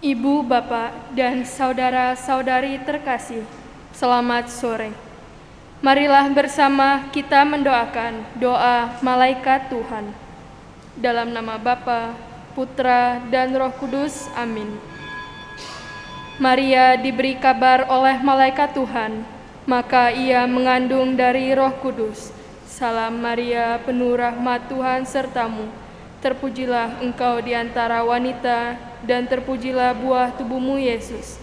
Ibu, Bapak, dan saudara-saudari terkasih, selamat sore. Marilah bersama kita mendoakan doa malaikat Tuhan. Dalam nama Bapa, Putra, dan Roh Kudus, amin. Maria diberi kabar oleh malaikat Tuhan, maka ia mengandung dari Roh Kudus. Salam Maria, penuh rahmat Tuhan sertamu. Terpujilah engkau di antara wanita, dan terpujilah buah tubuhmu, Yesus.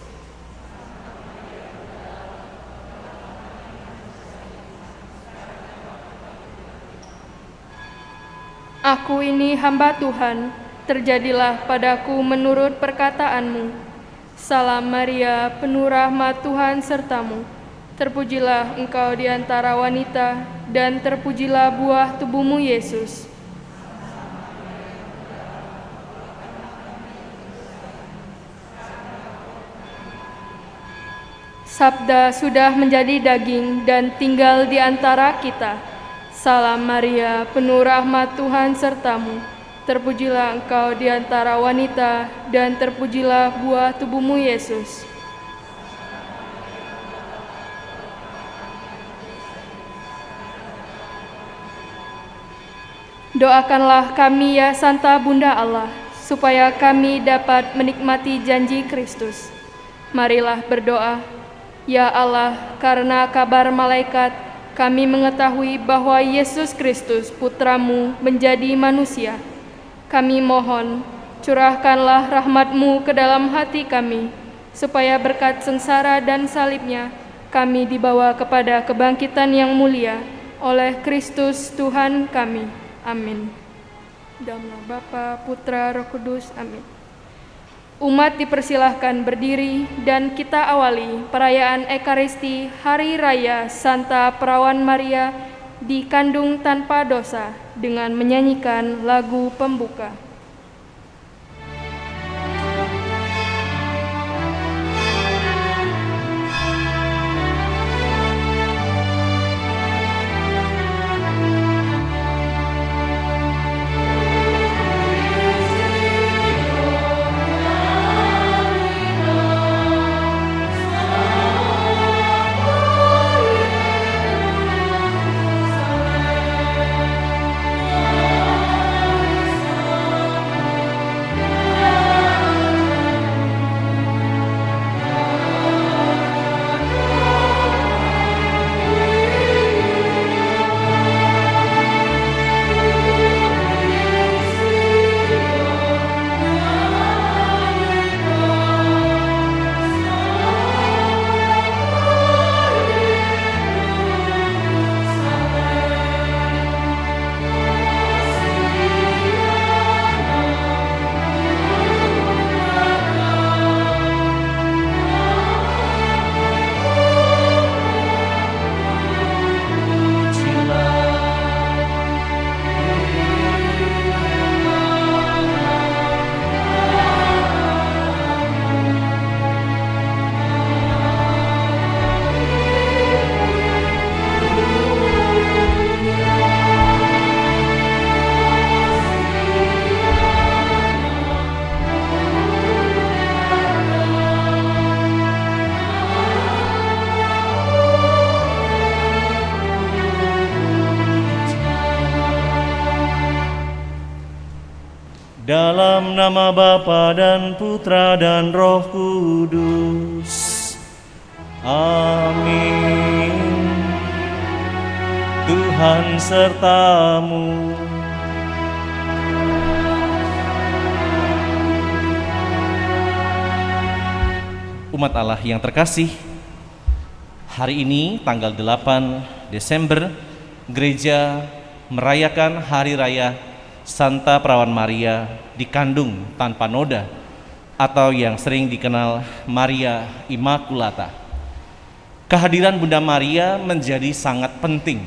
Aku ini hamba Tuhan, terjadilah padaku menurut perkataanmu. Salam Maria, penuh rahmat Tuhan sertamu. Terpujilah engkau di antara wanita, dan terpujilah buah tubuhmu, Yesus. Sabda sudah menjadi daging dan tinggal di antara kita. Salam Maria, penuh rahmat Tuhan sertamu. Terpujilah engkau di antara wanita, dan terpujilah buah tubuhmu, Yesus. Doakanlah kami ya Santa Bunda Allah, supaya kami dapat menikmati janji Kristus. Marilah berdoa. Ya Allah, karena kabar malaikat, kami mengetahui bahwa Yesus Kristus, Putramu, menjadi manusia. Kami mohon, curahkanlah rahmat-Mu ke dalam hati kami, supaya berkat sengsara dan salibnya, kami dibawa kepada kebangkitan yang mulia oleh Kristus Tuhan kami. Amin. Dalam nama Bapa, Putra, Roh Kudus. Amin. Umat dipersilahkan berdiri dan kita awali perayaan Ekaristi Hari Raya Santa Perawan Maria dikandung tanpa dosa dengan menyanyikan lagu pembuka. Dalam nama Bapa dan Putra dan Roh Kudus. Amin. Tuhan sertamu. Umat Allah yang terkasih, hari ini tanggal 8 Desember, gereja merayakan Hari Raya Santa Perawan Maria dikandung tanpa noda, atau yang sering dikenal Maria Immaculata. Kehadiran Bunda Maria menjadi sangat penting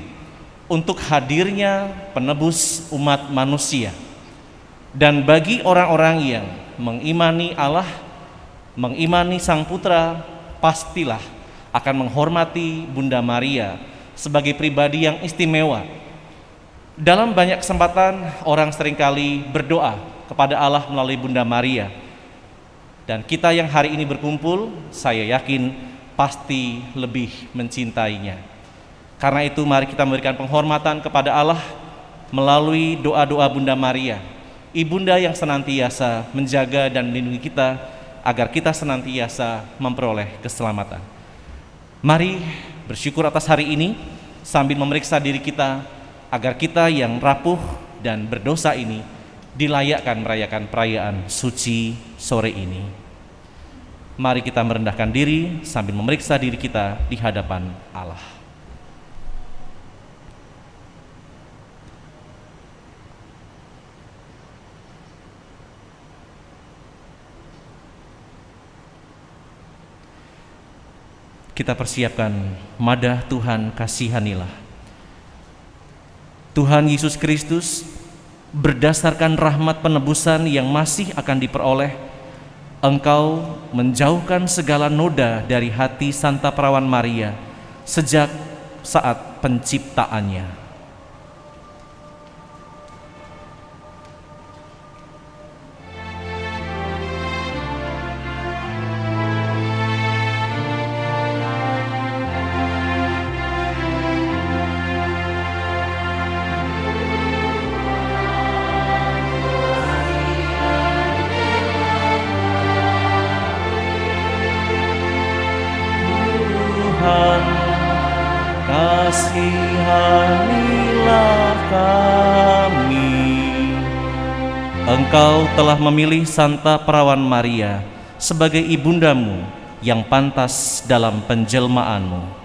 untuk hadirnya penebus umat manusia. Dan bagi orang-orang yang mengimani Allah, mengimani Sang Putra, pastilah akan menghormati Bunda Maria sebagai pribadi yang istimewa. Dalam banyak kesempatan orang seringkali berdoa kepada Allah melalui Bunda Maria. Dan kita yang hari ini berkumpul, saya yakin pasti lebih mencintainya. Karena itu mari kita memberikan penghormatan kepada Allah melalui doa-doa Bunda Maria, Ibunda yang senantiasa menjaga dan melindungi kita agar kita senantiasa memperoleh keselamatan. Mari bersyukur atas hari ini sambil memeriksa diri kita agar kita yang rapuh dan berdosa ini dilayakkan merayakan perayaan suci sore ini. Mari kita merendahkan diri sambil memeriksa diri kita di hadapan Allah. Kita persiapkan madah Tuhan kasihanilah. Tuhan Yesus Kristus, berdasarkan rahmat penebusan yang masih akan diperoleh, Engkau menjauhkan segala noda dari hati Santa Perawan Maria sejak saat penciptaannya. Kasihanilah kami. Engkau telah memilih Santa Perawan Maria sebagai ibundamu yang pantas dalam penjelmaanmu.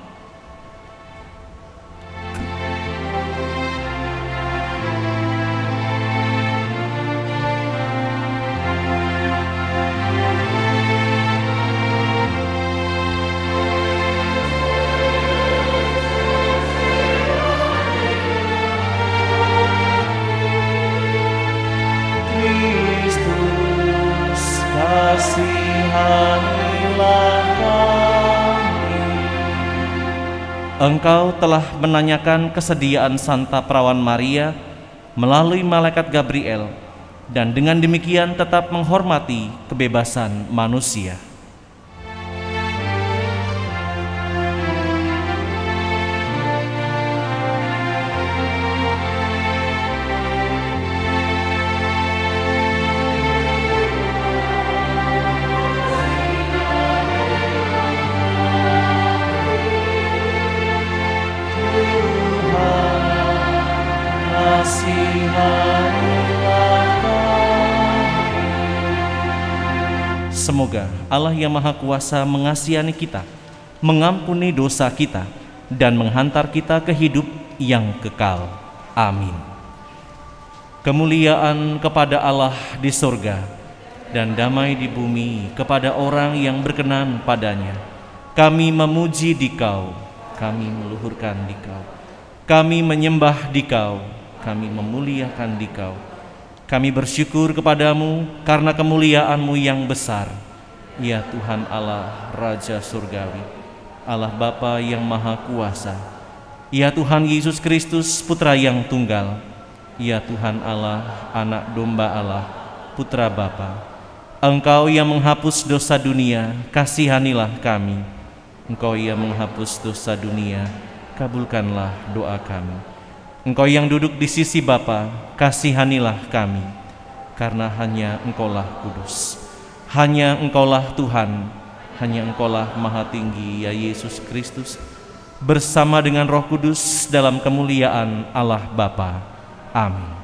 Kasihanilah kami. Engkau telah menanyakan kesediaan Santa Perawan Maria melalui malaikat Gabriel, dan dengan demikian tetap menghormati kebebasan manusia. Semoga Allah yang Maha Kuasa mengasihani kita, mengampuni dosa kita, dan menghantar kita ke hidup yang kekal. Amin. Kemuliaan kepada Allah di surga dan damai di bumi kepada orang yang berkenan padanya. Kami memuji Dikau, kami meluhurkan Dikau, kami menyembah Dikau, kami memuliakan Dikau. Kami bersyukur kepadamu karena kemuliaan-Mu yang besar, ya Tuhan Allah Raja Surgawi, Allah Bapa yang Maha Kuasa, ya Tuhan Yesus Kristus Putra yang Tunggal, ya Tuhan Allah, Anak Domba Allah, Putra Bapa. Engkau yang menghapus dosa dunia, kasihanilah kami. Engkau yang menghapus dosa dunia, kabulkanlah doa kami. Engkau yang duduk di sisi Bapa, kasihanilah kami. karena hanya Engkaulah kudus. Hanya Engkaulah Tuhan, hanya Engkaulah Maha Tinggi, ya Yesus Kristus, bersama dengan Roh Kudus dalam kemuliaan Allah Bapa. Amin.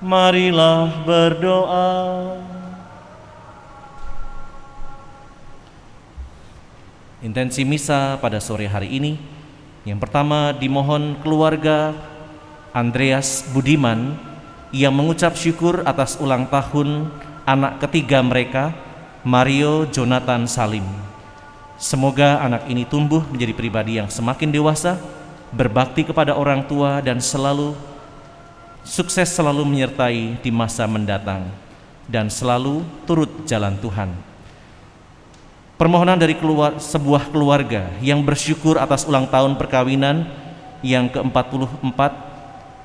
Marilah berdoa. Intensi misa pada sore hari ini, yang pertama dimohon keluarga Andreas Budiman yang mengucap syukur atas ulang tahun anak ketiga mereka, Mario Jonathan Salim. Semoga anak ini tumbuh menjadi pribadi yang semakin dewasa, berbakti kepada orang tua, dan sukses selalu menyertai di masa mendatang, dan selalu turut jalan Tuhan. Permohonan dari sebuah keluarga yang bersyukur atas ulang tahun perkawinan yang ke-44,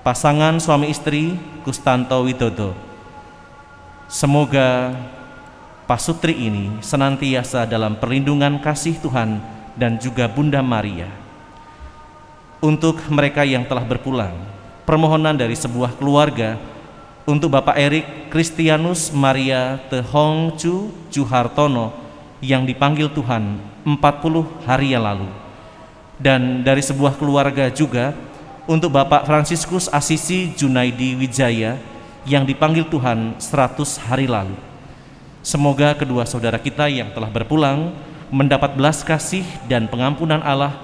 pasangan suami istri Kustanto Widodo. Semoga pasutri ini senantiasa dalam perlindungan kasih Tuhan dan juga Bunda Maria. Untuk mereka yang telah berpulang, permohonan dari sebuah keluarga untuk Bapak Erik Kristianus Maria Tehong Chu Juhartono yang dipanggil Tuhan 40 hari yang lalu, dan dari sebuah keluarga juga untuk Bapak Fransiskus Asisi Junaidi Wijaya yang dipanggil Tuhan 100 hari lalu. Semoga kedua saudara kita yang telah berpulang mendapat belas kasih dan pengampunan Allah,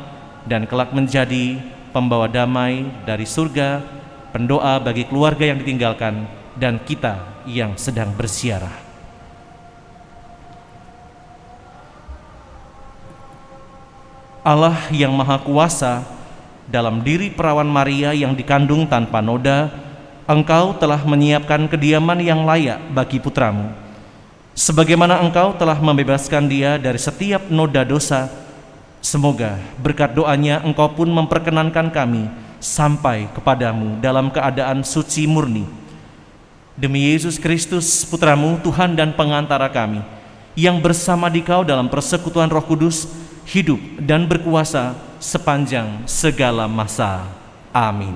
dan kelak menjadi pembawa damai dari surga, pendoa bagi keluarga yang ditinggalkan dan kita yang sedang berziarah. Allah yang Maha Kuasa, dalam diri perawan Maria yang dikandung tanpa noda, Engkau telah menyiapkan kediaman yang layak bagi putramu. Sebagaimana Engkau telah membebaskan dia dari setiap noda dosa, semoga berkat doanya Engkau pun memperkenankan kami sampai kepadamu dalam keadaan suci murni. Demi Yesus Kristus, putramu, Tuhan dan pengantara kami, yang bersama Dikau dalam persekutuan Roh Kudus, hidup dan berkuasa sepanjang segala masa. Amin.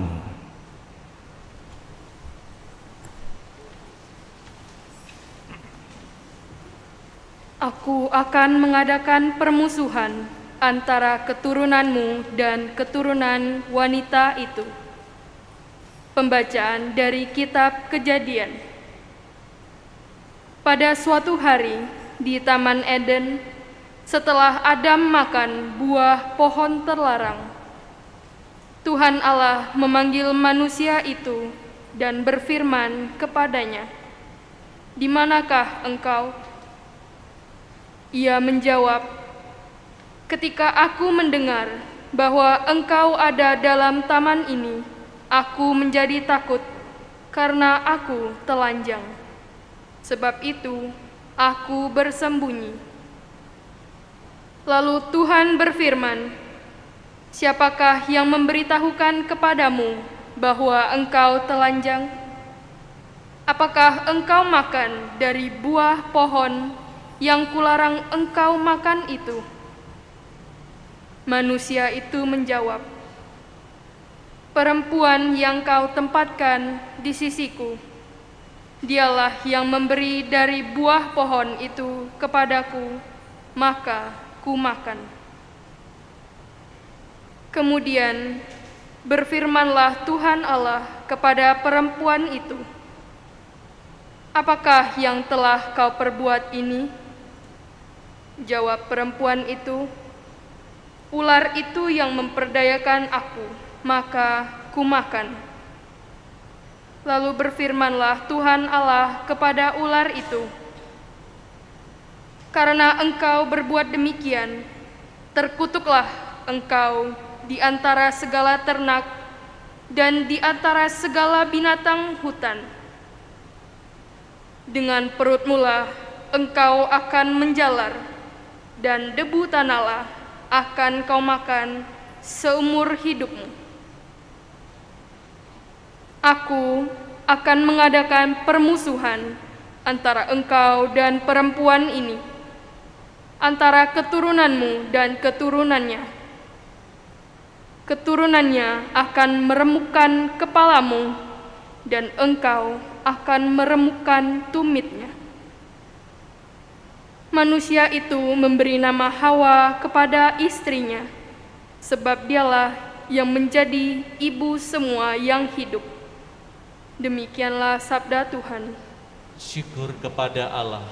Aku akan mengadakan permusuhan antara keturunanmu dan keturunan wanita itu. Pembacaan dari Kitab Kejadian. Pada suatu hari di Taman Eden, setelah Adam makan buah pohon terlarang, Tuhan Allah memanggil manusia itu dan berfirman kepadanya, "Di manakah engkau?" Ia menjawab, "Ketika aku mendengar bahwa engkau ada dalam taman ini, aku menjadi takut karena aku telanjang. Sebab itu aku bersembunyi." Lalu Tuhan berfirman, "Siapakah yang memberitahukan kepadamu bahwa engkau telanjang? Apakah engkau makan dari buah pohon yang kularang engkau makan itu?" Manusia itu menjawab, "Perempuan yang kau tempatkan di sisiku, dialah yang memberi dari buah pohon itu kepadaku, maka ku makan." Kemudian berfirmanlah Tuhan Allah kepada perempuan itu, "Apakah yang telah kau perbuat ini?" Jawab perempuan itu, "Ular itu yang memperdayakan aku, maka ku makan." Lalu berfirmanlah Tuhan Allah kepada ular itu, "Karena engkau berbuat demikian, terkutuklah engkau di antara segala ternak dan di antara segala binatang hutan. Dengan perutmulah engkau akan menjalar, dan debu tanahlah akan kau makan seumur hidupmu. Aku akan mengadakan permusuhan antara engkau dan perempuan ini, antara keturunanmu dan keturunannya. Keturunannya akan meremukkan kepalamu, dan engkau akan meremukkan tumitnya. Manusia itu memberi nama Hawa kepada istrinya, sebab dialah yang menjadi ibu semua yang hidup. Demikianlah sabda Tuhan. Syukur kepada Allah.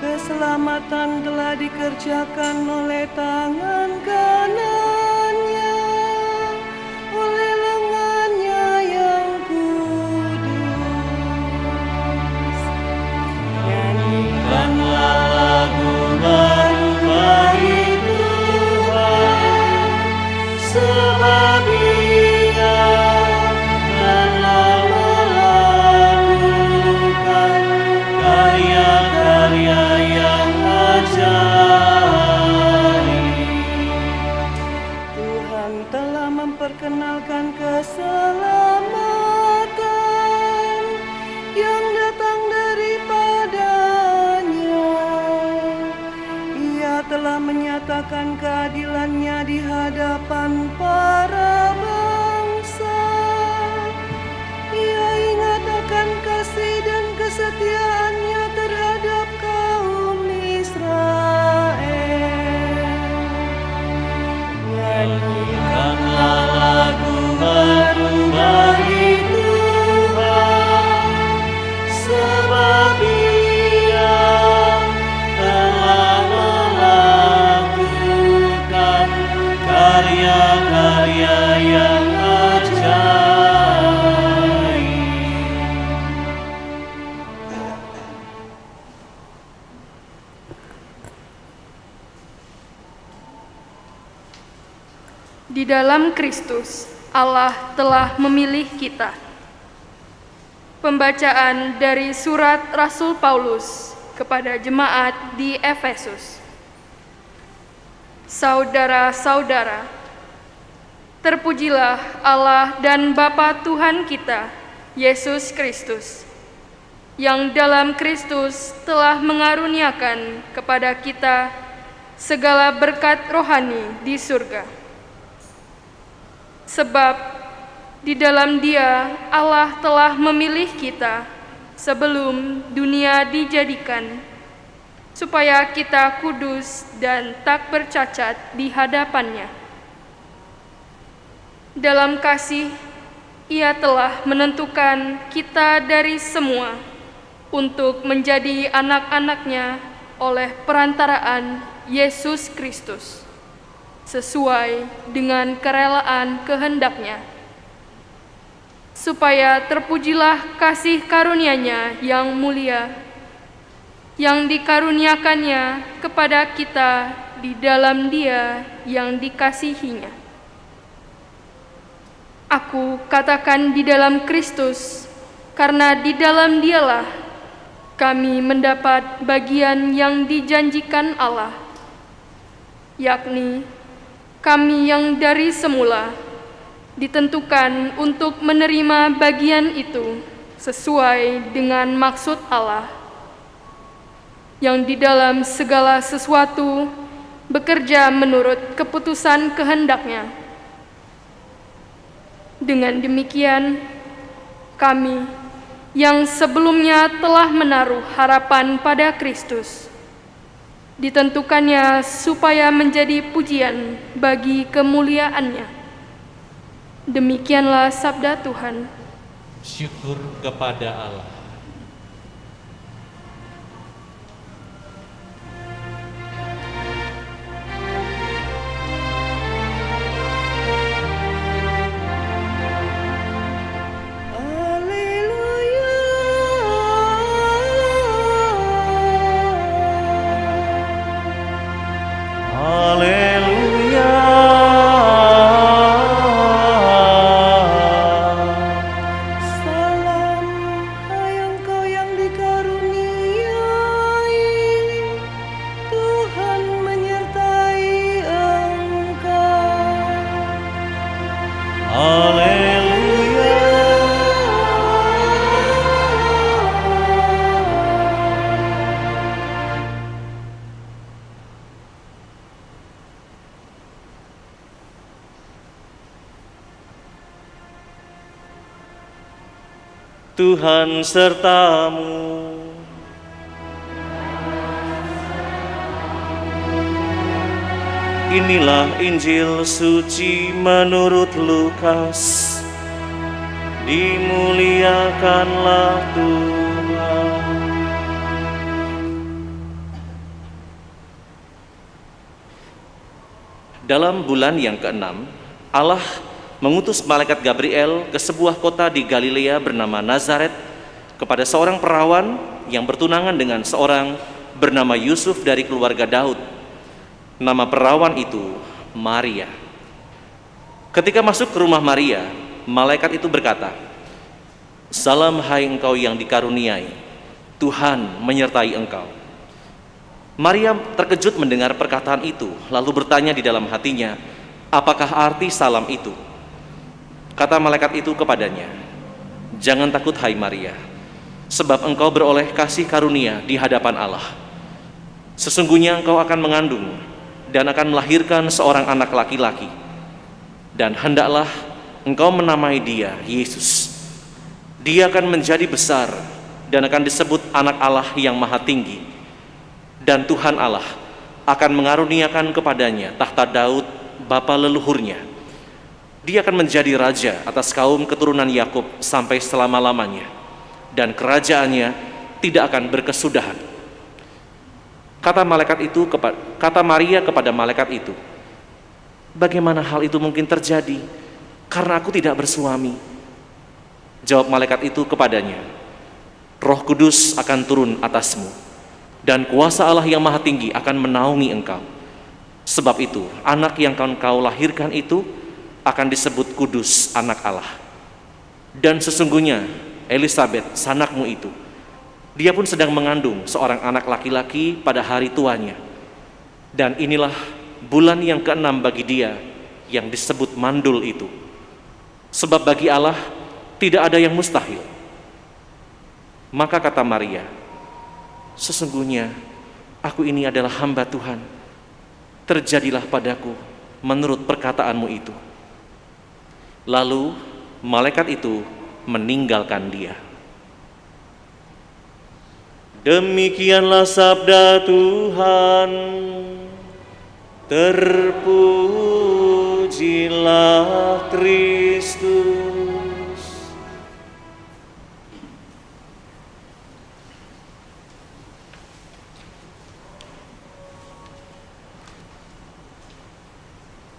Keselamatan telah dikerjakan oleh tangan kanannya, oleh lengannya yang kudus. Nyanyikanlah lagu baru bagi Tuhan, sebab Ia telah melakukan karya-karya yang Tuhan telah memperkenalkan keselamatan yang datang daripadanya. Ia telah menyatakan keadilannya di hadapan para bangsa. Ia ingat akan kasih dan kesetiaannya terhadap kaum Israel. Nyanyikanlah lagu baru bagi Tuhan, sebab Ia telah melakukan karya-karya yang ajaib. Di dalam Kristus, Allah telah memilih kita. Pembacaan dari surat Rasul Paulus kepada jemaat di Efesus. Saudara-saudara, terpujilah Allah dan Bapa Tuhan kita, Yesus Kristus, yang dalam Kristus telah mengaruniakan kepada kita segala berkat rohani di surga. Sebab di dalam Dia Allah telah memilih kita sebelum dunia dijadikan, supaya kita kudus dan tak bercacat di hadapan-Nya. Dalam kasih, Ia telah menentukan kita dari semua untuk menjadi anak-anak-Nya oleh perantaraan Yesus Kristus, sesuai dengan kerelaan kehendak-Nya, supaya terpujilah kasih karunia-Nya yang mulia, yang dikaruniakannya kepada kita di dalam Dia yang dikasihi-Nya. Aku katakan di dalam Kristus, karena di dalam Dialah kami mendapat bagian yang dijanjikan Allah, yakni kami yang dari semula ditentukan untuk menerima bagian itu sesuai dengan maksud Allah, yang di dalam segala sesuatu bekerja menurut keputusan kehendak-Nya. Dengan demikian, kami yang sebelumnya telah menaruh harapan pada Kristus, ditentukannya supaya menjadi pujian bagi kemuliaan-Nya. Demikianlah sabda Tuhan. Syukur kepada Allah. Haleluya. Salam hai Engkau yang dikaruniai, Tuhan menyertai Engkau. Haleluya. Tuhan sertamu. Inilah Injil suci menurut Lukas. Dimuliakanlah Tuhan. Dalam bulan yang ke-6, Allah mengutus malaikat Gabriel ke sebuah kota di Galilea bernama Nazaret kepada seorang perawan yang bertunangan dengan seorang bernama Yusuf dari keluarga Daud. Nama perawan itu Maria. Ketika masuk ke rumah Maria, malaikat itu berkata, "Salam hai engkau yang dikaruniai, Tuhan menyertai engkau." Maria terkejut mendengar perkataan itu, lalu bertanya di dalam hatinya, apakah arti salam itu? Kata malaikat itu kepadanya, "Jangan takut hai Maria, sebab engkau beroleh kasih karunia di hadapan Allah. Sesungguhnya engkau akan mengandung dan akan melahirkan seorang anak laki-laki, dan hendaklah engkau menamai dia Yesus. Dia akan menjadi besar dan akan disebut anak Allah yang maha tinggi, dan Tuhan Allah akan mengaruniakan kepadanya tahta Daud bapa leluhurnya. Dia akan menjadi raja atas kaum keturunan Yakub sampai selama-lamanya, dan kerajaannya tidak akan berkesudahan." Kata Maria kepada malaikat itu, "Bagaimana hal itu mungkin terjadi? Karena aku tidak bersuami." Jawab malaikat itu kepadanya, "Roh Kudus akan turun atasmu, dan kuasa Allah yang maha tinggi akan menaungi engkau. Sebab itu, anak yang kau lahirkan itu akan disebut kudus, anak Allah. Dan sesungguhnya Elisabet, sanakmu itu, dia pun sedang mengandung seorang anak laki-laki pada hari tuanya. Dan inilah bulan yang ke-6 bagi dia yang disebut mandul itu. Sebab bagi Allah tidak ada yang mustahil." Maka kata Maria, "Sesungguhnya aku ini adalah hamba Tuhan. Terjadilah padaku menurut perkataanmu itu." Lalu malaikat itu meninggalkan dia. Demikianlah sabda Tuhan. Terpujilah Kristus.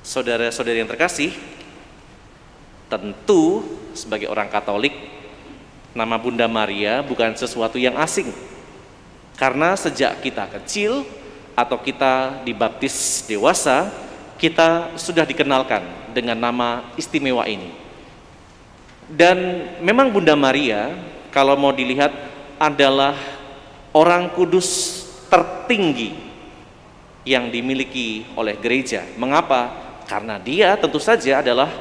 Saudara-saudari yang terkasih, tentu sebagai orang Katolik, nama Bunda Maria bukan sesuatu yang asing. Karena sejak kita kecil atau kita dibaptis dewasa, kita sudah dikenalkan dengan nama istimewa ini. Dan memang Bunda Maria, kalau mau dilihat, adalah orang kudus tertinggi yang dimiliki oleh gereja. Mengapa? Karena dia tentu saja adalah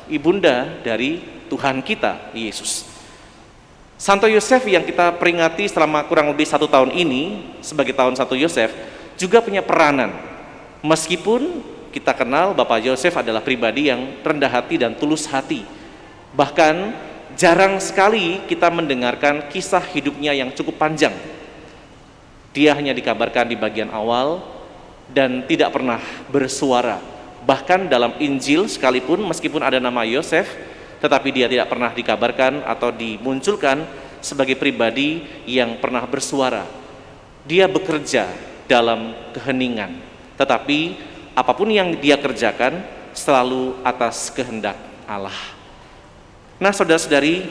ibunda dari Tuhan kita, Yesus. Santo Yosef yang kita peringati selama kurang lebih 1 tahun ini sebagai tahun Santo Yosef juga punya peranan. Meskipun kita kenal Bapak Yosef adalah pribadi yang rendah hati dan tulus hati. Bahkan jarang sekali kita mendengarkan kisah hidupnya yang cukup panjang. Dia hanya dikabarkan di bagian awal dan tidak pernah bersuara. Bahkan dalam Injil sekalipun, meskipun ada nama Yosef, tetapi dia tidak pernah dikabarkan atau dimunculkan sebagai pribadi yang pernah bersuara. Dia bekerja dalam keheningan, tetapi apapun yang dia kerjakan selalu atas kehendak Allah. Nah, saudara-saudari,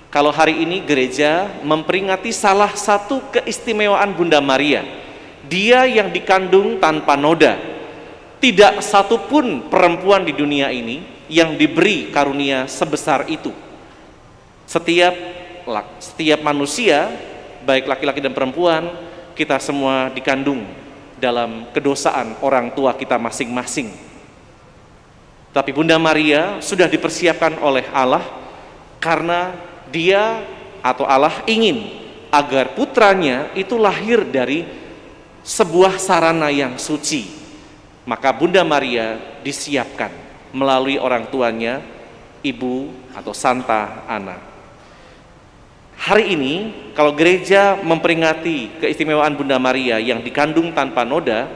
kalau hari ini gereja memperingati salah satu keistimewaan Bunda Maria, dia yang dikandung tanpa noda. Tidak satupun perempuan di dunia ini yang diberi karunia sebesar itu. Setiap manusia, baik laki-laki dan perempuan, kita semua dikandung dalam kedosaan orang tua kita masing-masing. Tapi Bunda Maria sudah dipersiapkan oleh Allah karena dia atau Allah ingin agar putranya itu lahir dari sebuah sarana yang suci. Maka Bunda Maria disiapkan melalui orang tuanya, Ibu atau Santa Ana. Hari ini kalau gereja memperingati keistimewaan Bunda Maria yang dikandung tanpa noda,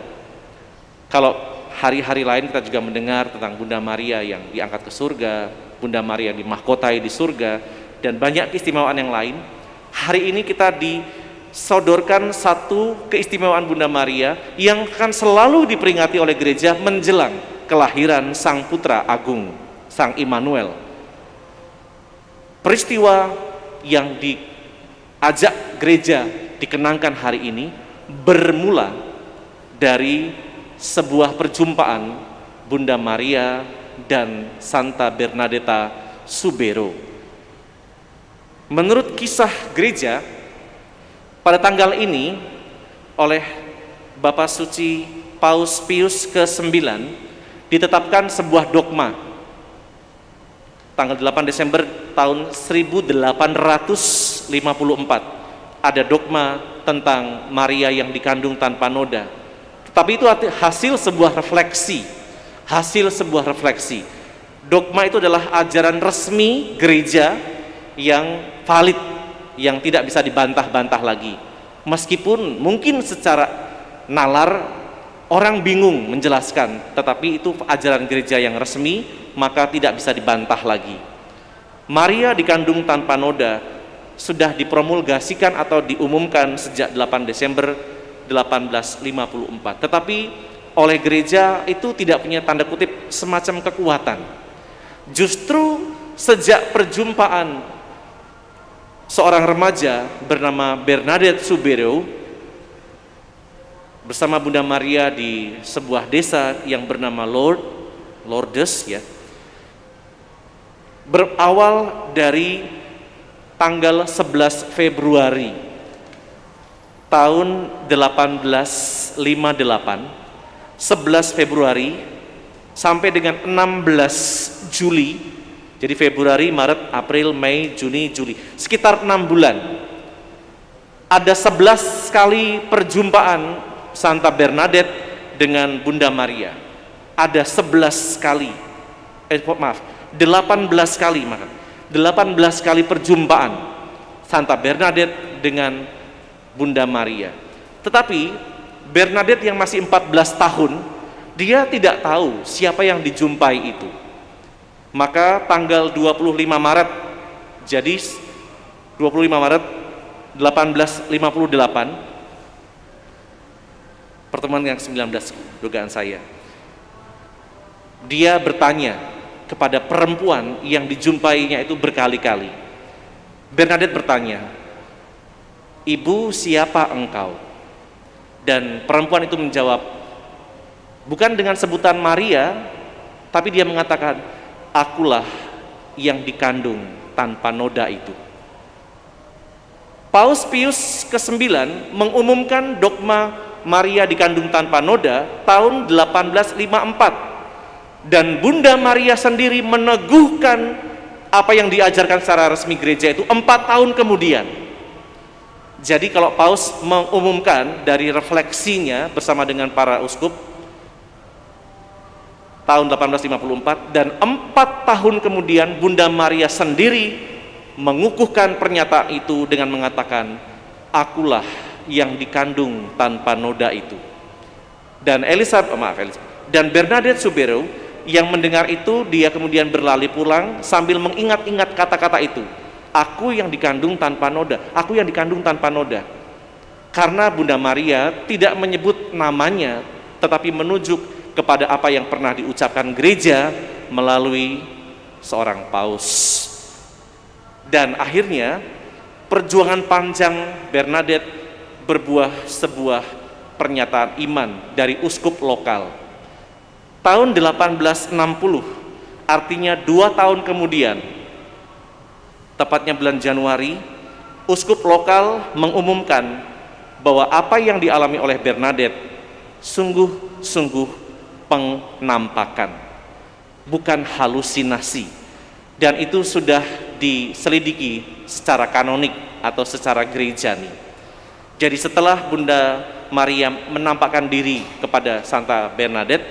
kalau hari-hari lain kita juga mendengar tentang Bunda Maria yang diangkat ke surga, Bunda Maria dimahkotai di surga, dan banyak keistimewaan yang lain. Hari ini kita disodorkan satu keistimewaan Bunda Maria yang akan selalu diperingati oleh gereja menjelang kelahiran Sang Putra Agung, Sang Immanuel. Peristiwa yang diajak gereja dikenangkan hari ini bermula dari sebuah perjumpaan Bunda Maria dan Santa Bernadetta Subero. Menurut kisah gereja, pada tanggal ini oleh Bapak Suci Paus Pius ke-9 ditetapkan sebuah dogma. Tanggal 8 Desember tahun 1854 ada dogma tentang Maria yang dikandung tanpa noda. Tapi itu hasil sebuah refleksi. Dogma itu adalah ajaran resmi gereja yang valid, yang tidak bisa dibantah-bantah lagi. Meskipun mungkin secara nalar orang bingung menjelaskan, tetapi itu ajaran gereja yang resmi, maka tidak bisa dibantah lagi. Maria dikandung tanpa noda sudah dipromulgasikan atau diumumkan sejak 8 Desember 1854. Tetapi oleh gereja itu tidak punya tanda kutip semacam kekuatan. Justru sejak perjumpaan seorang remaja bernama Bernadette Subero bersama Bunda Maria di sebuah desa yang bernama Lourdes, ya, berawal dari tanggal 11 Februari tahun 1858, 11 Februari sampai dengan 16 Juli, jadi Februari, Maret, April, Mei, Juni, Juli, sekitar 6 bulan. Ada 11 kali perjumpaan Santa Bernadette dengan Bunda Maria. Ada 11 kali, 18 kali, 18 kali perjumpaan Santa Bernadette dengan Bunda Maria. Tetapi Bernadette yang masih 14 tahun, dia tidak tahu siapa yang dijumpai itu. Maka tanggal 25 Maret, jadi 25 Maret 1858, pertemuan yang 19 dugaan saya, dia bertanya kepada perempuan yang dijumpainya itu berkali-kali. Bernadette bertanya, "Ibu, siapa engkau?" Dan perempuan itu menjawab, bukan dengan sebutan Maria, tapi dia mengatakan, "Akulah yang dikandung tanpa noda itu." Paus Pius ke-9 mengumumkan dogma Maria dikandung tanpa noda tahun 1854. Dan Bunda Maria sendiri meneguhkan apa yang diajarkan secara resmi gereja itu 4 tahun kemudian. Jadi kalau Paus mengumumkan dari refleksinya bersama dengan para uskup tahun 1854, dan 4 tahun kemudian Bunda Maria sendiri mengukuhkan pernyataan itu dengan mengatakan, akulah yang dikandung tanpa noda itu. Dan dan Bernadette Soubirous yang mendengar itu, dia kemudian berlari pulang sambil mengingat-ingat kata-kata itu. Aku yang dikandung tanpa noda, aku yang dikandung tanpa noda. Karena Bunda Maria tidak menyebut namanya, tetapi menunjuk kepada apa yang pernah diucapkan gereja melalui seorang paus. Dan akhirnya perjuangan panjang Bernadette berbuah sebuah pernyataan iman dari uskup lokal. Tahun 1860, artinya 2 tahun kemudian, tepatnya bulan Januari, uskup lokal mengumumkan bahwa apa yang dialami oleh Bernadette sungguh-sungguh penampakan, bukan halusinasi, dan itu sudah diselidiki secara kanonik atau secara gerejani. Jadi setelah Bunda Maria menampakkan diri kepada Santa Bernadette,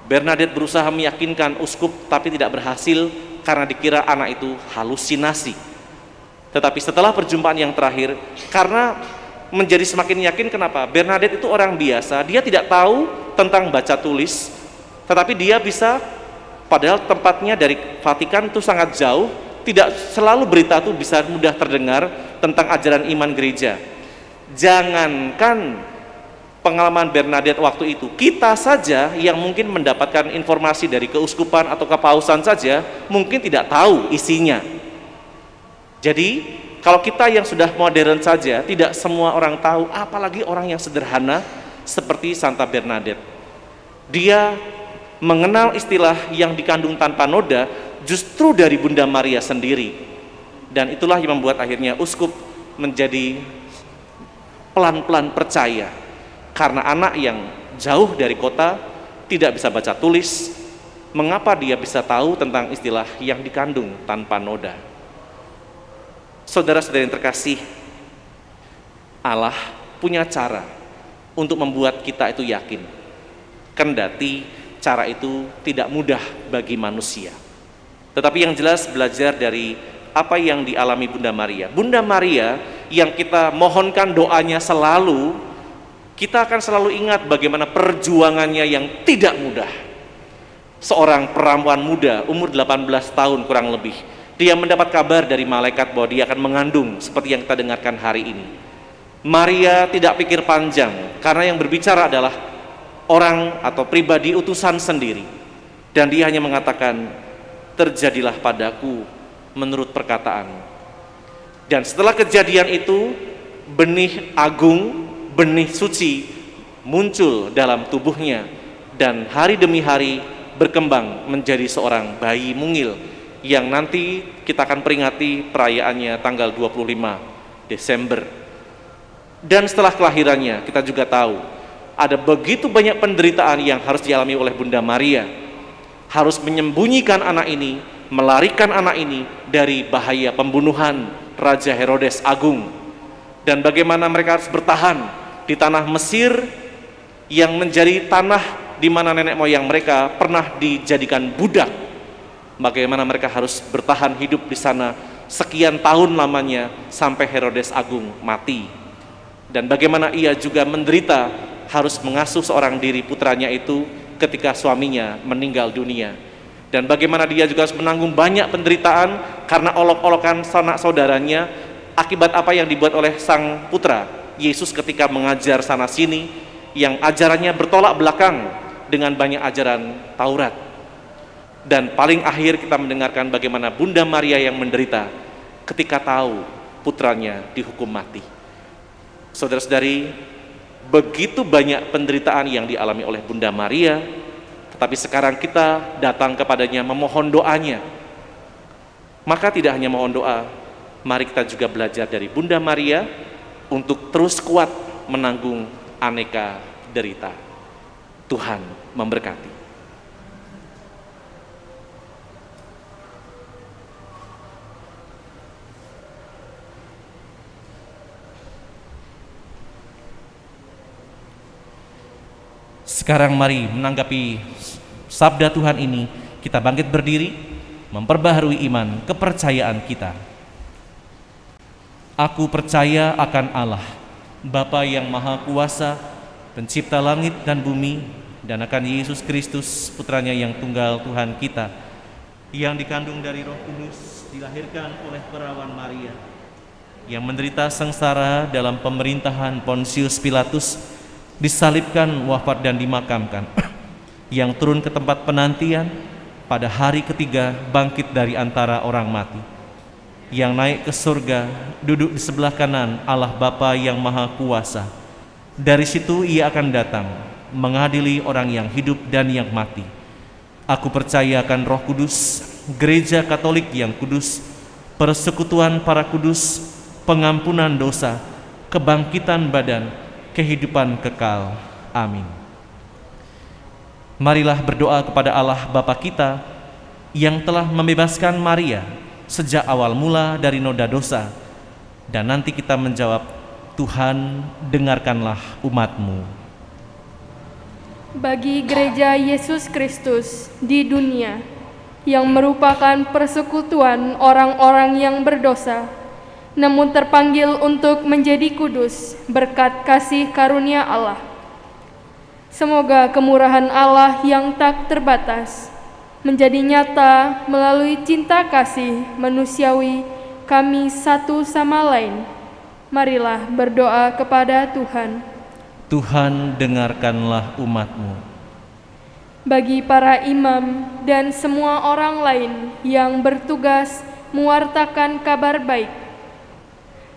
Bernadette berusaha meyakinkan uskup tapi tidak berhasil karena dikira anak itu halusinasi. Tetapi setelah perjumpaan yang terakhir, karena menjadi semakin yakin, kenapa? Bernadette itu orang biasa, dia tidak tahu tentang baca tulis, tetapi dia bisa, padahal tempatnya dari Vatikan itu sangat jauh, tidak selalu berita itu bisa mudah terdengar tentang ajaran iman gereja. Jangankan pengalaman Bernadette waktu itu, kita saja yang mungkin mendapatkan informasi dari keuskupan atau kepausan saja mungkin tidak tahu isinya. Jadi kalau kita yang sudah modern saja tidak semua orang tahu, apalagi orang yang sederhana seperti Santa Bernadette. Dia mengenal istilah yang dikandung tanpa noda justru dari Bunda Maria sendiri, dan itulah yang membuat akhirnya uskup menjadi pelan-pelan percaya, karena anak yang jauh dari kota tidak bisa baca tulis, mengapa dia bisa tahu tentang istilah yang dikandung tanpa noda? Saudara-saudara yang terkasih, Allah punya cara untuk membuat kita itu yakin, kendati cara itu tidak mudah bagi manusia. Tetapi yang jelas belajar dari apa yang dialami Bunda Maria. Bunda Maria yang kita mohonkan doanya selalu, kita akan selalu ingat bagaimana perjuangannya yang tidak mudah. Seorang perempuan muda, umur 18 tahun kurang lebih, dia mendapat kabar dari malaikat bahwa dia akan mengandung seperti yang kita dengarkan hari ini. Maria tidak pikir panjang, karena yang berbicara adalah orang atau pribadi utusan sendiri. Dan dia hanya mengatakan, terjadilah padaku menurut perkataan. Dan setelah kejadian itu, benih agung, benih suci muncul dalam tubuhnya, dan hari demi hari berkembang menjadi seorang bayi mungil yang nanti kita akan peringati perayaannya tanggal 25 Desember. Dan setelah kelahirannya kita juga tahu ada begitu banyak penderitaan yang harus dialami oleh Bunda Maria, harus menyembunyikan anak ini, melarikan anak ini dari bahaya pembunuhan Raja Herodes Agung, dan bagaimana mereka harus bertahan di tanah Mesir yang menjadi tanah di mana nenek moyang mereka pernah dijadikan budak. Bagaimana mereka harus bertahan hidup di sana sekian tahun lamanya sampai Herodes Agung mati, dan bagaimana ia juga menderita harus mengasuh seorang diri putranya itu ketika suaminya meninggal dunia, dan bagaimana dia juga harus menanggung banyak penderitaan karena olok-olokan sanak saudaranya akibat apa yang dibuat oleh sang putra Yesus ketika mengajar sana sini yang ajarannya bertolak belakang dengan banyak ajaran Taurat. Dan paling akhir kita mendengarkan bagaimana Bunda Maria yang menderita ketika tahu putranya dihukum mati. Saudara-saudari, begitu banyak penderitaan yang dialami oleh Bunda Maria, tetapi sekarang kita datang kepadanya memohon doanya. Maka tidak hanya mohon doa, mari kita juga belajar dari Bunda Maria untuk terus kuat menanggung aneka derita. Tuhan memberkati. Sekarang mari menanggapi sabda Tuhan ini, kita bangkit berdiri, memperbaharui iman kepercayaan kita. Aku percaya akan Allah, Bapa yang Maha Kuasa, Pencipta langit dan bumi, dan akan Yesus Kristus, Putranya yang tunggal Tuhan kita, yang dikandung dari Roh Kudus, dilahirkan oleh perawan Maria, yang menderita sengsara dalam pemerintahan Pontius Pilatus, disalibkan, wafat dan dimakamkan, yang turun ke tempat penantian, pada hari ketiga bangkit dari antara orang mati, yang naik ke surga, duduk di sebelah kanan Allah Bapa yang Maha Kuasa. Dari situ Ia akan datang, mengadili orang yang hidup dan yang mati. Aku percaya akan Roh Kudus, Gereja Katolik yang kudus, persekutuan para kudus, pengampunan dosa, kebangkitan badan, kehidupan kekal. Amin. Marilah berdoa kepada Allah Bapa kita yang telah membebaskan Maria sejak awal mula dari noda dosa, dan nanti kita menjawab, Tuhan, dengarkanlah umat-Mu. Bagi Gereja Yesus Kristus di dunia, yang merupakan persekutuan orang-orang yang berdosa, namun terpanggil untuk menjadi kudus berkat kasih karunia Allah. Semoga kemurahan Allah yang tak terbatas menjadi nyata melalui cinta kasih manusiawi kami satu sama lain. Marilah berdoa kepada Tuhan. Tuhan, dengarkanlah umat-Mu. Bagi para imam dan semua orang lain yang bertugas mewartakan kabar baik,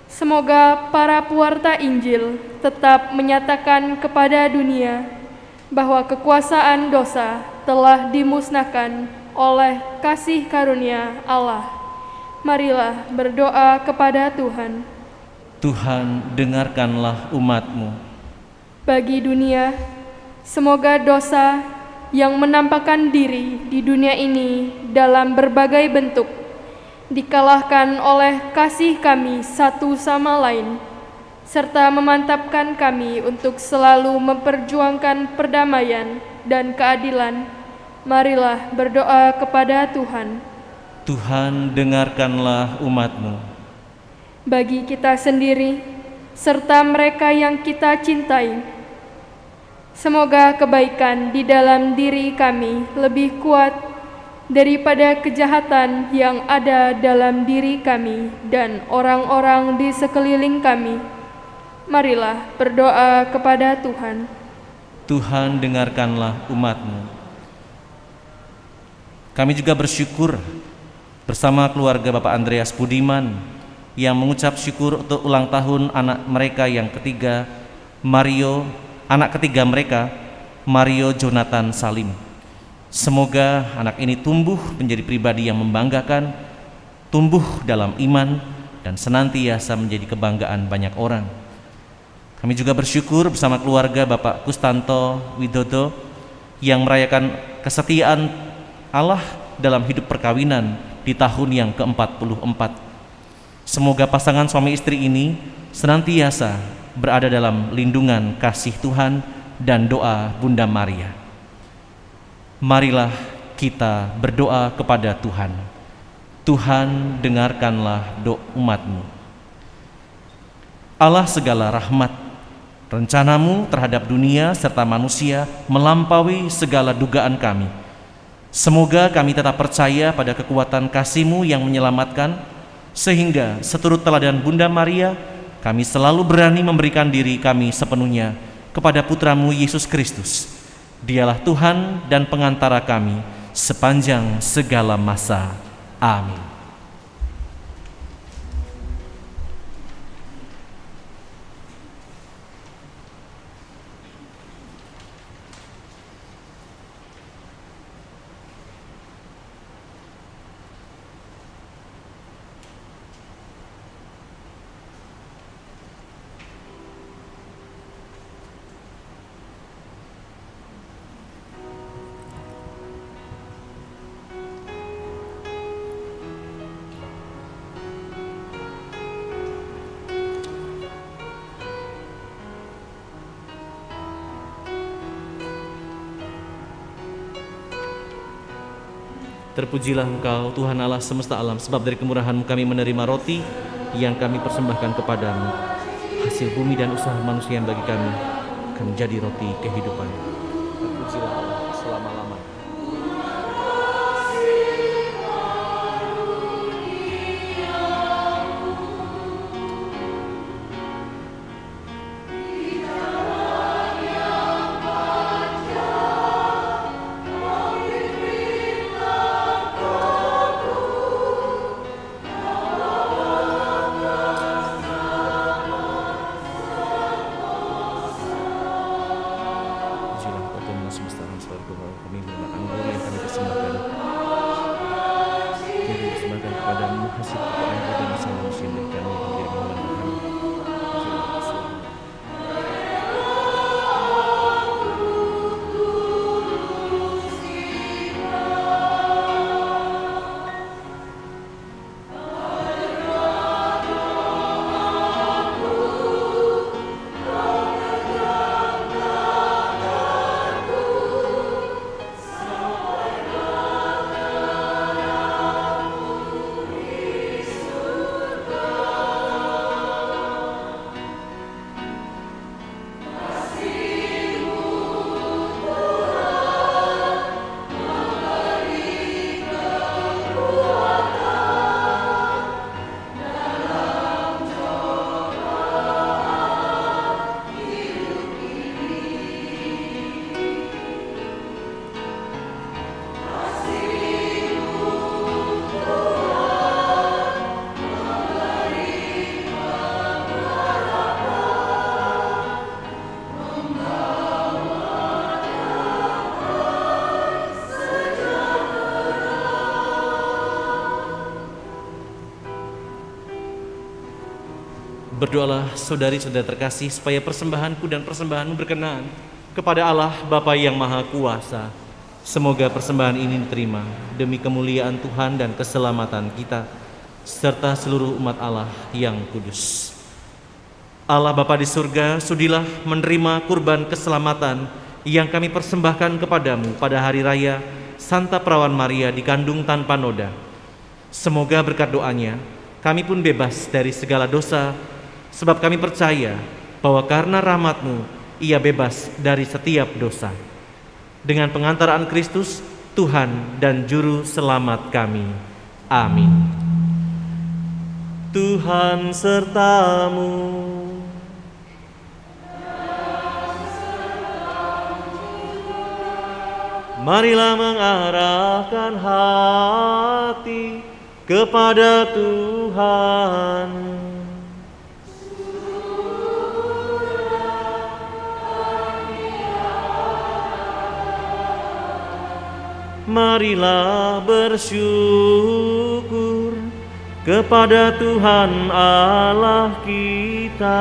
semoga para pewarta Injil tetap menyatakan kepada dunia bahwa kekuasaan dosa telah dimusnahkan oleh kasih karunia Allah. Marilah berdoa kepada Tuhan. Tuhan, dengarkanlah umat-Mu. Bagi dunia, semoga dosa yang menampakkan diri di dunia ini dalam berbagai bentuk dikalahkan oleh kasih kami satu sama lain, serta memantapkan kami untuk selalu memperjuangkan perdamaian dan keadilan. Marilah berdoa kepada Tuhan. Tuhan, dengarkanlah umat-Mu. Bagi kita sendiri, serta mereka yang kita cintai, semoga kebaikan di dalam diri kami lebih kuat daripada kejahatan yang ada dalam diri kami dan orang-orang di sekeliling kami. Marilah berdoa kepada Tuhan. Tuhan, dengarkanlah umat-Mu. Kami juga bersyukur bersama keluarga Bapak Andreas Budiman yang mengucap syukur untuk ulang tahun anak mereka yang ketiga, anak ketiga mereka, Mario Jonathan Salim. Semoga anak ini tumbuh menjadi pribadi yang membanggakan, tumbuh dalam iman, dan senantiasa menjadi kebanggaan banyak orang. Kami juga bersyukur bersama keluarga Bapak Kustanto Widodo yang merayakan kesetiaan Allah dalam hidup perkawinan di tahun yang ke-44. Semoga pasangan suami istri ini senantiasa berada dalam lindungan kasih Tuhan dan doa Bunda Maria. Marilah kita berdoa kepada Tuhan. Tuhan, dengarkanlah doa umat-Mu. Allah segala rahmat, rencana-Mu terhadap dunia serta manusia melampaui segala dugaan kami. Semoga kami tetap percaya pada kekuatan kasih-Mu yang menyelamatkan, sehingga seturut teladan Bunda Maria, kami selalu berani memberikan diri kami sepenuhnya kepada Putra-Mu Yesus Kristus. Dialah Tuhan dan pengantara kami sepanjang segala masa. Amin. Terpujilah Engkau, Tuhan Allah semesta alam, sebab dari kemurahan-Mu kami menerima roti yang kami persembahkan kepadamu, hasil bumi dan usaha manusia yang bagi kami akan menjadi roti kehidupan. Terpujilah Allah selama-lamanya. Semesta alam selalu kami menerima anggur yang kami persembahkan. Kami persembahkan kepadamu hasil peperangan dan usaha manusia yang bagi kami yang menjadi kehidupan kami. Berdoalah saudari-saudara terkasih supaya persembahanku dan persembahanmu berkenan kepada Allah Bapa yang Maha Kuasa. Semoga persembahan ini diterima demi kemuliaan Tuhan dan keselamatan kita serta seluruh umat Allah yang kudus. Allah Bapa di surga, sudilah menerima kurban keselamatan yang kami persembahkan kepadamu pada hari raya Santa Perawan Maria dikandung tanpa noda. Semoga berkat doanya kami pun bebas dari segala dosa, sebab kami percaya bahwa karena rahmat-Mu ia bebas dari setiap dosa. Dengan pengantaraan Kristus, Tuhan dan Juru Selamat kami. Amin. Tuhan sertamu. Marilah mengarahkan hati kepada Tuhan. Marilah bersyukur kepada Tuhan Allah kita.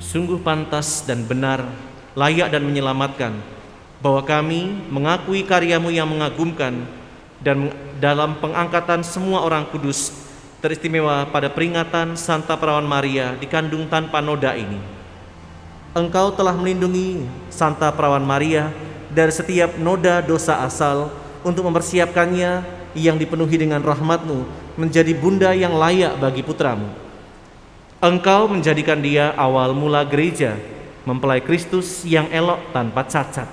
Sungguh pantas dan benar, layak dan menyelamatkan, bahwa kami mengakui karya-Mu yang mengagumkan dan dalam pengangkatan semua orang kudus, teristimewa pada peringatan Santa Perawan Maria dikandung tanpa noda ini. Engkau telah melindungi Santa Perawan Maria dari setiap noda dosa asal untuk mempersiapkannya yang dipenuhi dengan rahmat-Mu menjadi bunda yang layak bagi putra-Mu. Engkau menjadikan dia awal mula gereja, mempelai Kristus yang elok tanpa cacat.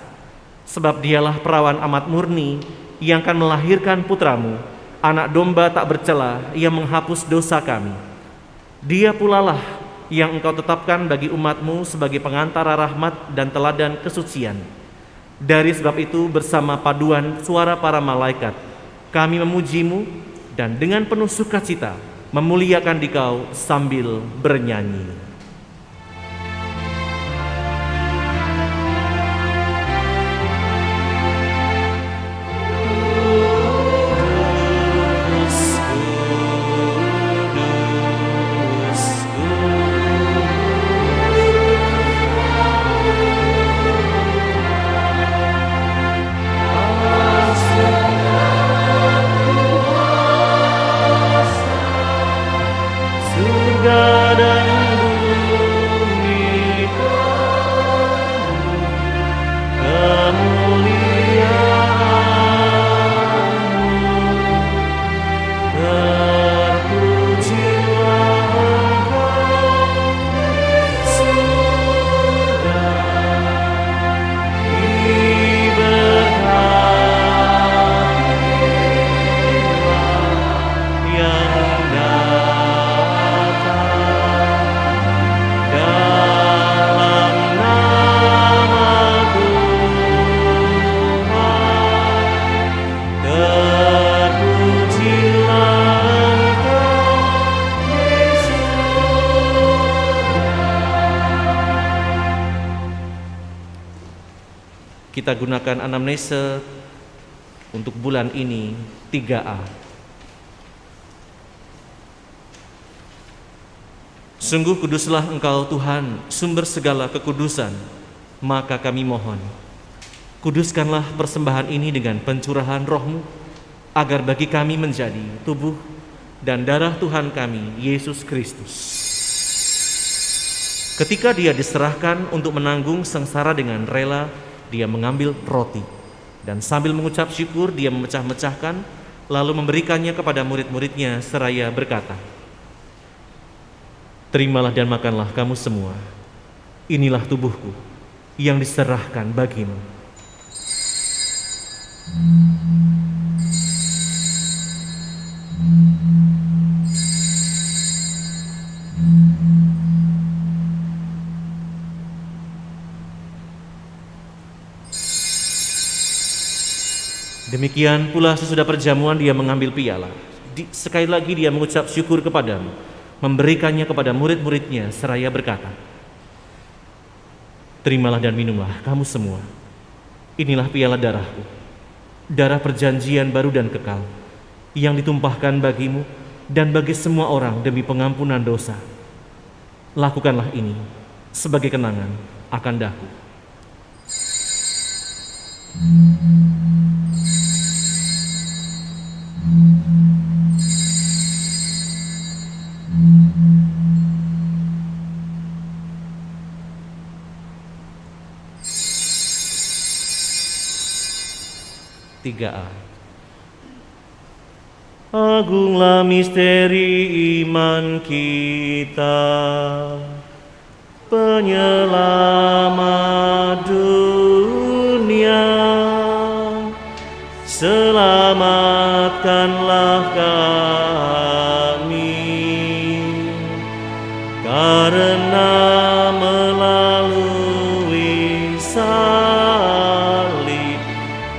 Sebab dialah perawan amat murni yang akan melahirkan putra-Mu, anak domba tak bercela yang menghapus dosa kami. Dia pula lah yang Engkau tetapkan bagi umat-Mu sebagai pengantara rahmat dan teladan kesucian. Dari sebab itu bersama paduan suara para malaikat, kami memuji-Mu dan dengan penuh sukacita memuliakan Dikau sambil bernyanyi. Surga dan Kita gunakan anamnese untuk bulan ini 3A. Sungguh kuduslah Engkau Tuhan, sumber segala kekudusan, maka kami mohon, kuduskanlah persembahan ini dengan pencurahan Roh-Mu, agar bagi kami menjadi tubuh dan darah Tuhan kami, Yesus Kristus. Ketika Dia diserahkan untuk menanggung sengsara dengan rela, Dia mengambil roti, dan sambil mengucap syukur Dia memecah-mecahkan, lalu memberikannya kepada murid-muridnya seraya berkata, "Terimalah dan makanlah kamu semua, inilah tubuhku yang diserahkan bagimu." Demikian pula sesudah perjamuan Dia mengambil piala. Sekali lagi Dia mengucap syukur kepadamu, memberikannya kepada murid-muridnya seraya berkata, "Terimalah dan minumlah kamu semua, inilah piala darahku, darah perjanjian baru dan kekal, yang ditumpahkan bagimu dan bagi semua orang demi pengampunan dosa. Lakukanlah ini sebagai kenangan akan daku." Agunglah misteri iman kita, penyelamat dunia, selamatkanlah kami, karena melalui salib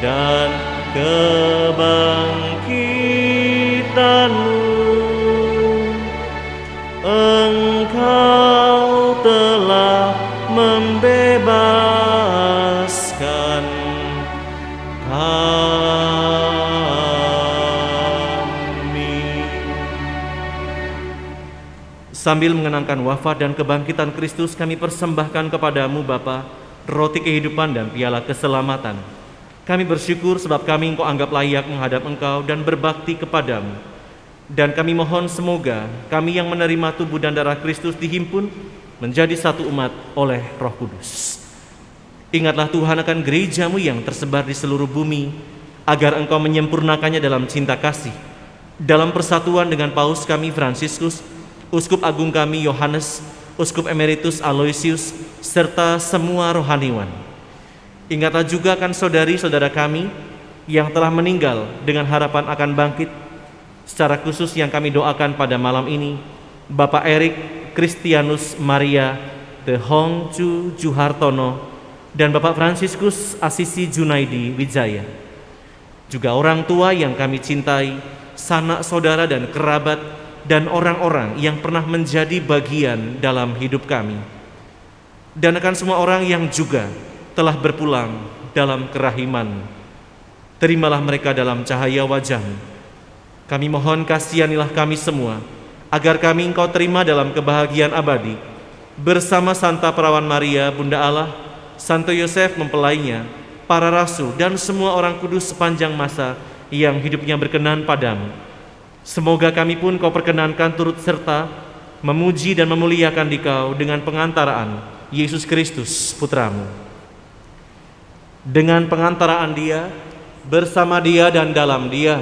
dan kebangkitan-Mu, Engkau telah membebaskan kami. Sambil mengenangkan wafat dan kebangkitan Kristus, kami persembahkan kepada-Mu Bapa roti kehidupan dan piala keselamatan. Kami bersyukur sebab kami Engkau anggap layak menghadap Engkau dan berbakti kepada-Mu. Dan kami mohon semoga kami yang menerima tubuh dan darah Kristus dihimpun menjadi satu umat oleh Roh Kudus. Ingatlah Tuhan akan gereja-Mu yang tersebar di seluruh bumi, agar Engkau menyempurnakannya dalam cinta kasih, dalam persatuan dengan Paus kami Fransiskus, Uskup Agung kami Yohanes, Uskup Emeritus Aloysius, serta semua rohaniwan. Ingatlah juga akan saudari-saudara kami yang telah meninggal dengan harapan akan bangkit. Secara khusus yang kami doakan pada malam ini, Bapak Erik Kristianus Maria The Hong Chu Juhartono dan Bapak Fransiskus Asisi Junaidi Wijaya. Juga orang tua yang kami cintai, sanak saudara dan kerabat, dan orang-orang yang pernah menjadi bagian dalam hidup kami. Dan akan semua orang yang juga telah berpulang dalam kerahiman. Terimalah mereka dalam cahaya wajah-Mu. Kami mohon kasihanilah kami semua, agar kami Engkau terima dalam kebahagiaan abadi, bersama Santa Perawan Maria, Bunda Allah, Santo Yosef mempelainya, para rasul, dan semua orang kudus sepanjang masa yang hidupnya berkenan padamu. Semoga kami pun Kau perkenankan turut serta memuji dan memuliakan Dikau dengan pengantaraan Yesus Kristus, Putra-Mu. Dengan pengantaraan Dia, bersama Dia dan dalam Dia,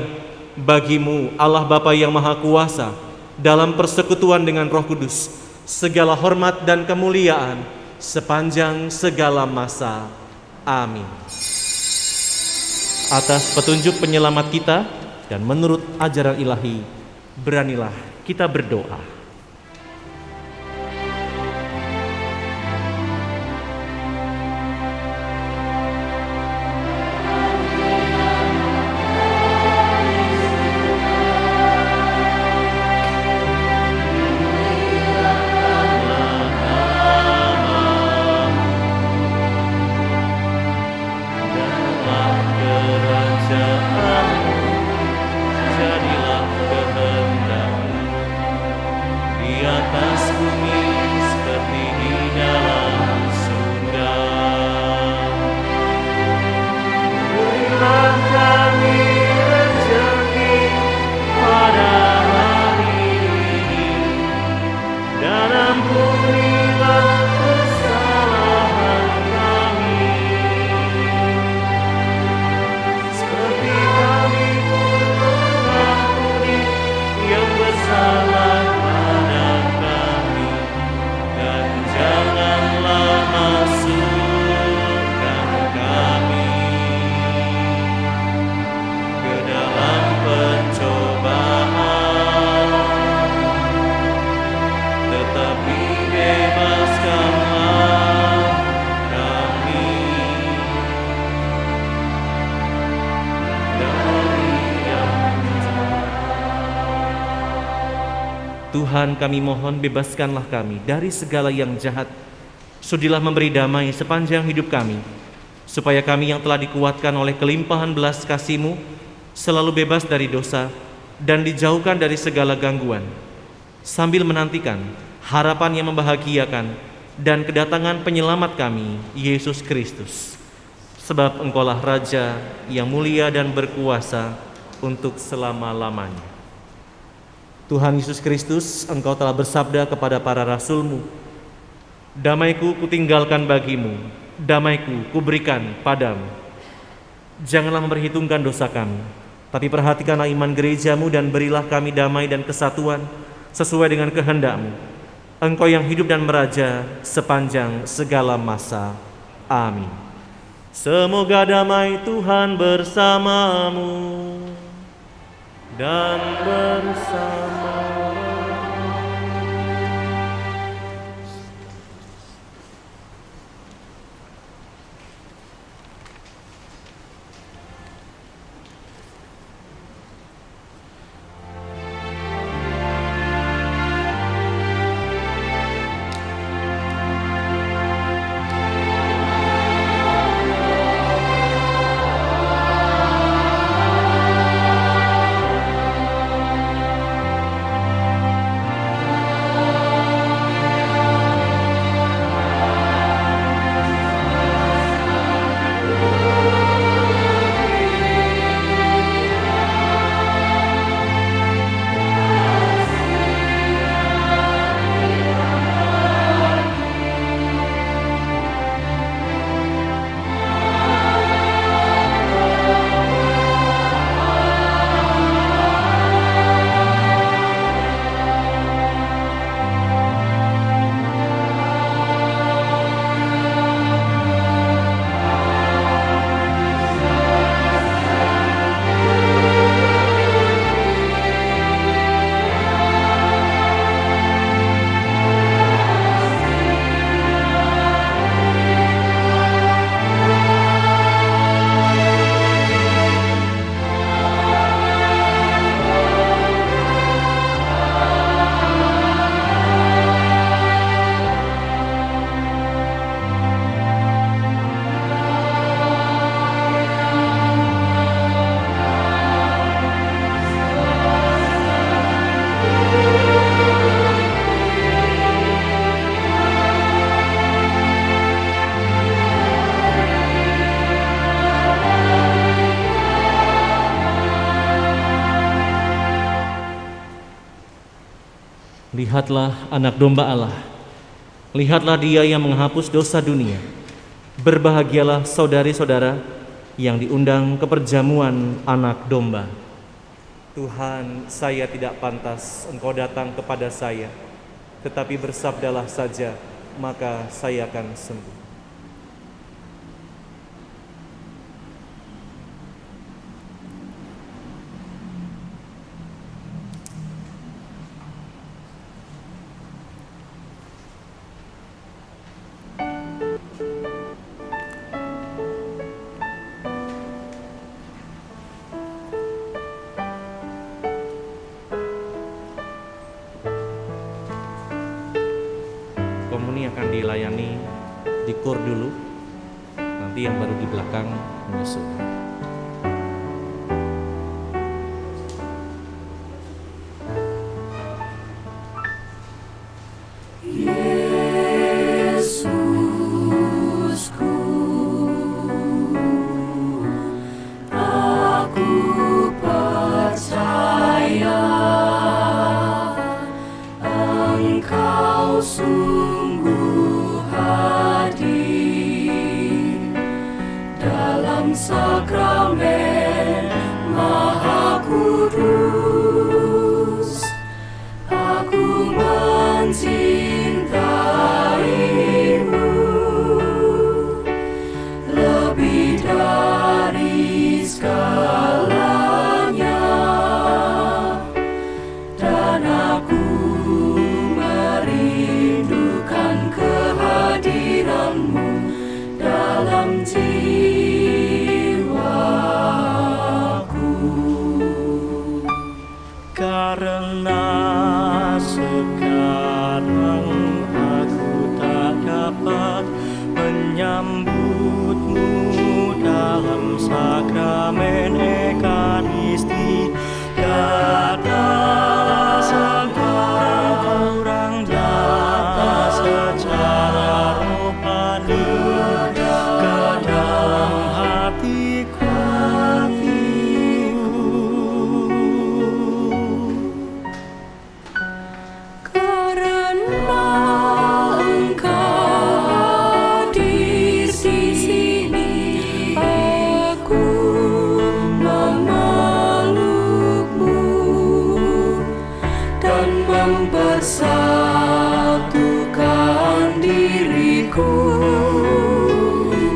bagi-Mu Allah Bapa yang Maha Kuasa, dalam persekutuan dengan Roh Kudus, segala hormat dan kemuliaan sepanjang segala masa. Amin. Atas petunjuk penyelamat kita dan menurut ajaran ilahi, beranilah kita berdoa. Tuhan, kami mohon bebaskanlah kami dari segala yang jahat. Sudilah memberi damai sepanjang hidup kami, supaya kami yang telah dikuatkan oleh kelimpahan belas kasih-Mu selalu bebas dari dosa dan dijauhkan dari segala gangguan, sambil menantikan harapan yang membahagiakan dan kedatangan penyelamat kami, Yesus Kristus. Sebab Engkaulah Raja yang mulia dan berkuasa untuk selama-lamanya. Tuhan Yesus Kristus, Engkau telah bersabda kepada para rasul-Mu, damai-Ku kutinggalkan bagimu, damai-Ku kuberikan padamu. Janganlah memperhitungkan dosa kami, tapi perhatikanlah iman gereja-Mu dan berilah kami damai dan kesatuan sesuai dengan kehendak-Mu. Engkau yang hidup dan meraja sepanjang segala masa. Amin. Semoga damai Tuhan bersamamu dan bersama Lihatlah anak domba Allah, lihatlah Dia yang menghapus dosa dunia. Berbahagialah saudari-saudara yang diundang ke perjamuan anak domba. Tuhan, saya tidak pantas Engkau datang kepada saya, tetapi bersabdalah saja, maka saya akan sembuh. Komuni akan dilayani di kur dulu, nanti yang baru di belakang menyusul. Yesusku, aku percaya Engkau sungguh hadir dalam sakramen Maha Kudus. Aku mencintaimu lebih dari segalanya, dan aku merindukan kehadiranmu dalam jiwa. menyambutmu dalam sakramen Ekaristi. Datanglah sekurang-kurangnya secara rohani ke dalam hatiku. Karena Engkau di sini, aku memelukmu dan mempersatukan diriku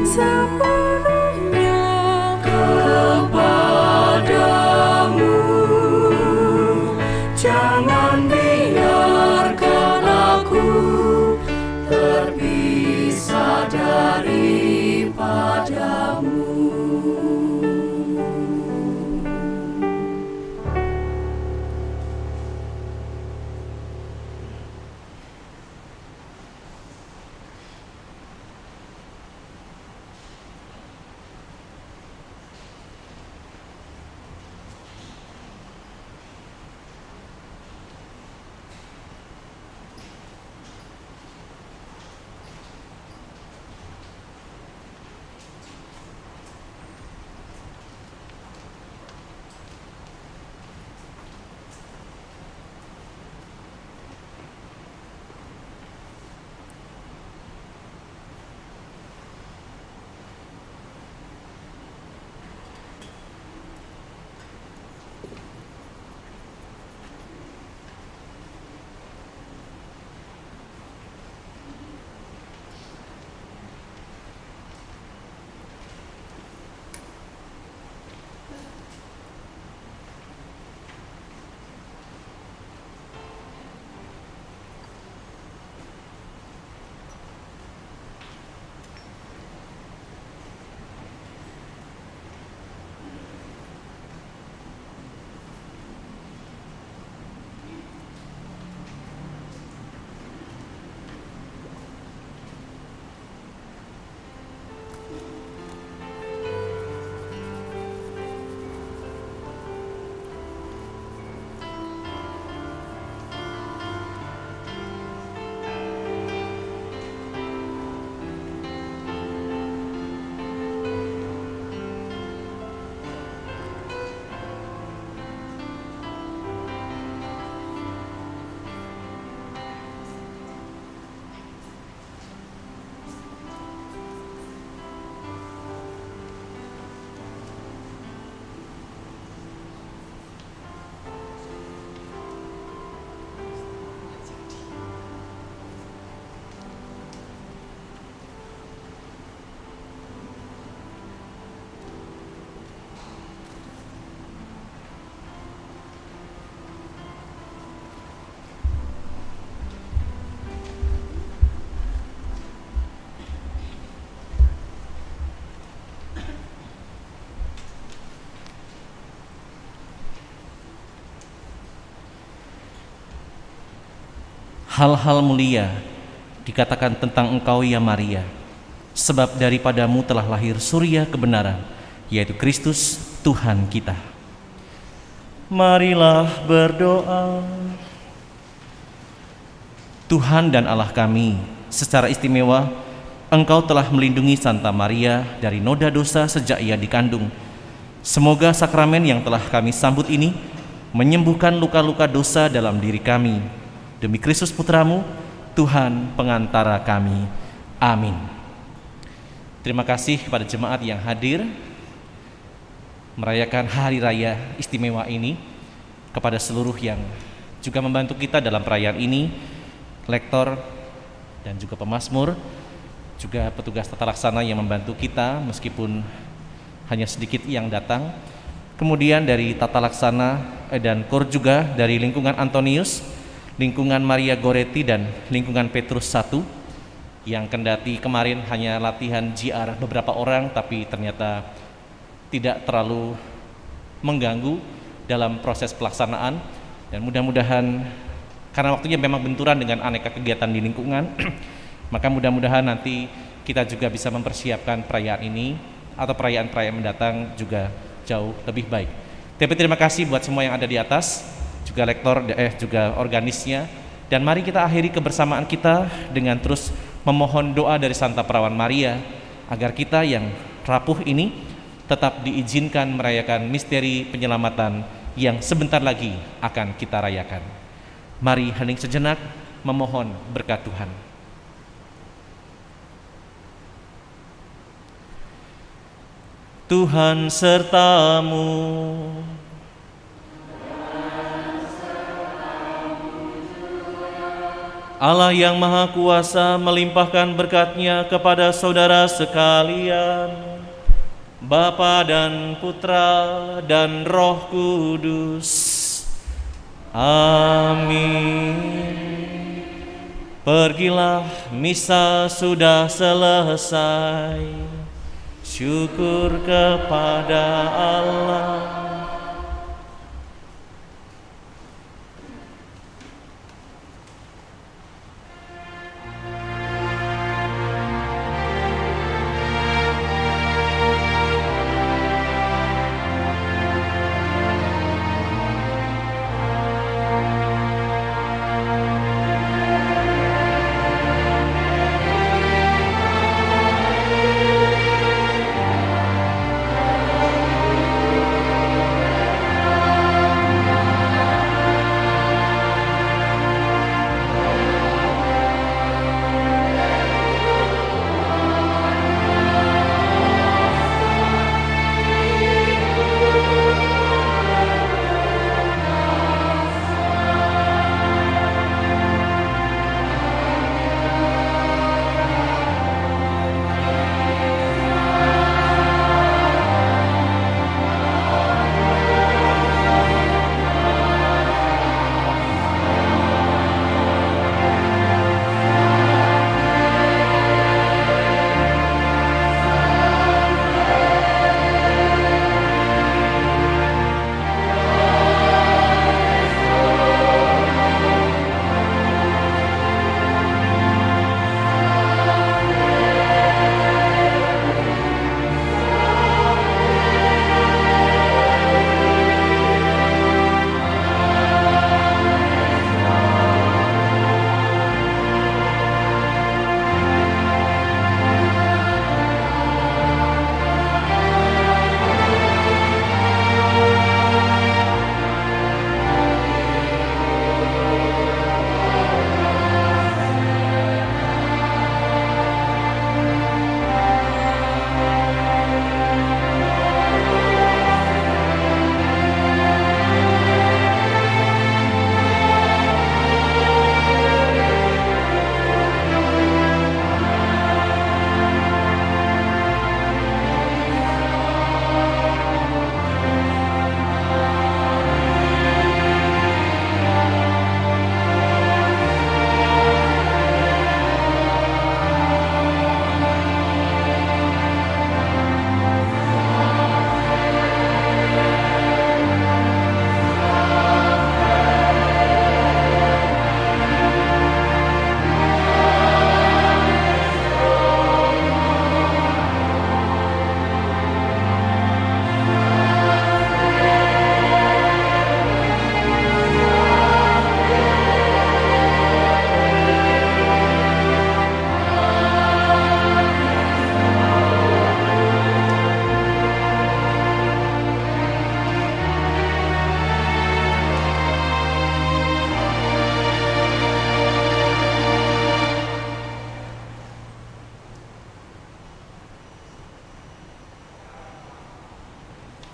sepenuhnya kepadamu. Jangan biarkan aku terpisah daripadamu. Hal-hal mulia dikatakan tentang engkau ya Maria, sebab daripadamu telah lahir surya kebenaran, yaitu Kristus Tuhan kita. Marilah berdoa. Tuhan dan Allah kami, secara istimewa Engkau telah melindungi Santa Maria dari noda dosa sejak ia dikandung. Semoga sakramen yang telah kami sambut ini menyembuhkan luka-luka dosa dalam diri kami. Demi Kristus Putramu, Tuhan pengantara kami. Amin. Terima kasih kepada jemaat yang hadir merayakan hari raya istimewa ini, kepada seluruh yang juga membantu kita dalam perayaan ini, lektor dan juga pemazmur, juga petugas tata laksana yang membantu kita meskipun hanya sedikit yang datang. Kemudian dari tata laksana dan kor juga dari lingkungan Antonius, lingkungan Maria Goretti dan lingkungan Petrus 1 yang kendati kemarin hanya latihan JR beberapa orang tapi ternyata tidak terlalu mengganggu dalam proses pelaksanaan, dan mudah-mudahan karena waktunya memang benturan dengan aneka kegiatan di lingkungan maka mudah-mudahan nanti kita juga bisa mempersiapkan perayaan ini atau perayaan-perayaan mendatang juga jauh lebih baik. Tapi terima kasih buat semua yang ada di atas, juga lektor, juga organisnya. Dan mari kita akhiri kebersamaan kita dengan terus memohon doa dari Santa Perawan Maria agar kita yang rapuh ini tetap diizinkan merayakan misteri penyelamatan yang sebentar lagi akan kita rayakan. Mari hening sejenak memohon berkat Tuhan. Tuhan sertamu. Allah yang Maha Kuasa melimpahkan berkat-Nya kepada saudara sekalian, Bapa dan Putra dan Roh Kudus. Amin. Pergilah, misa sudah selesai. Syukur kepada Allah.